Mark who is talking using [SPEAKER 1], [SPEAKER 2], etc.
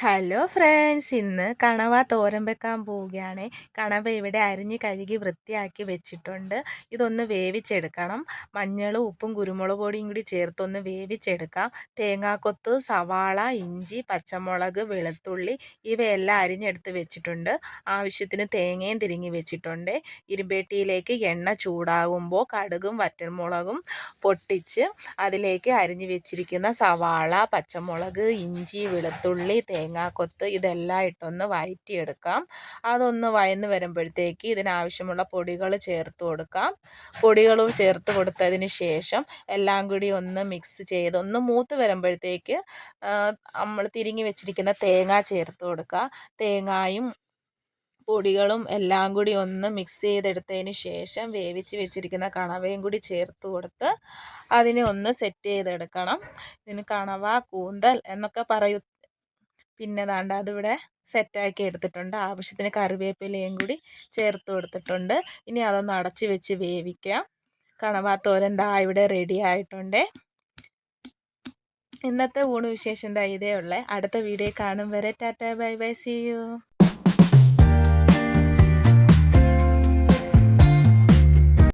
[SPEAKER 1] Hello friends, ഇന്ന് കണവ തോരൻ വെക്കാൻ പോവുകയാണ്. കണവ ഇവിടെ അരിഞ്ഞ് കഴുകി വൃത്തിയാക്കി വെച്ചിട്ടുണ്ട്. ഇതൊന്ന് വേവിച്ചെടുക്കണം. മഞ്ഞളും ഉപ്പും കുരുമുളക് പൊടിയും കൂടി ചേർത്തൊന്ന് വേവിച്ചെടുക്കാം. തേങ്ങാക്കൊത്ത്, സവാള, ഇഞ്ചി, പച്ചമുളക്, വെളുത്തുള്ളി ഇവയെല്ലാം അരിഞ്ഞെടുത്ത് വെച്ചിട്ടുണ്ട്. ആവശ്യത്തിന് തേങ്ങയും തിരിങ്ങി വെച്ചിട്ടുണ്ട്. ഇരുമ്പേട്ടിയിലേക്ക് എണ്ണ ചൂടാകുമ്പോൾ കടുകും വറ്റൽമുളകും പൊട്ടിച്ച് അതിലേക്ക് അരിഞ്ഞ് വെച്ചിരിക്കുന്ന സവാള, പച്ചമുളക്, ഇഞ്ചി, വെളുത്തുള്ളി, തേങ്ങാക്കൊത്ത് ഇതെല്ലാം ഇട്ടൊന്ന് വഴറ്റിയെടുക്കാം. അതൊന്ന് വഴന്ന് വരുമ്പോഴത്തേക്ക് ഇതിനാവശ്യമുള്ള പൊടികൾ ചേർത്ത് കൊടുക്കാം. പൊടികൾ ചേർത്ത് കൊടുത്തതിന് ശേഷം എല്ലാം കൂടി ഒന്ന് മിക്സ് ചെയ്ത് ഒന്ന് മൂത്ത് വരുമ്പോഴത്തേക്ക് നമ്മൾ തിരിങ്ങി വെച്ചിരിക്കുന്ന തേങ്ങ ചേർത്ത് കൊടുക്കുക. തേങ്ങായും പൊടികളും എല്ലാം കൂടി ഒന്ന് മിക്സ് ചെയ്തെടുത്തതിന് ശേഷം വേവിച്ച് വെച്ചിരിക്കുന്ന കണവയും കൂടി ചേർത്ത് കൊടുത്ത് അതിനെ ഒന്ന് സെറ്റ് ചെയ്തെടുക്കണം. ഇതിന് കണവ, കൂന്തൽ എന്നൊക്കെ പറയും. പിന്നെ ദാണ്ട അതിവിടെ സെറ്റാക്കി എടുത്തിട്ടുണ്ട്. ആവശ്യത്തിന് കറിവേപ്പിലയും കൂടി ചേർത്ത് കൊടുത്തിട്ടുണ്ട്. ഇനി അതൊന്ന് അടച്ച് വെച്ച് വേവിക്കാം. കണവ തോരൻ ദാ ഇവിടെ റെഡി ആയിട്ടുണ്ട്. ഇന്നത്തെ ഊണ് വിശേഷം ദാ ഇതേ ഉള്ളേ. അടുത്ത വീഡിയോ കാണും വരെ tata bye bye, see U.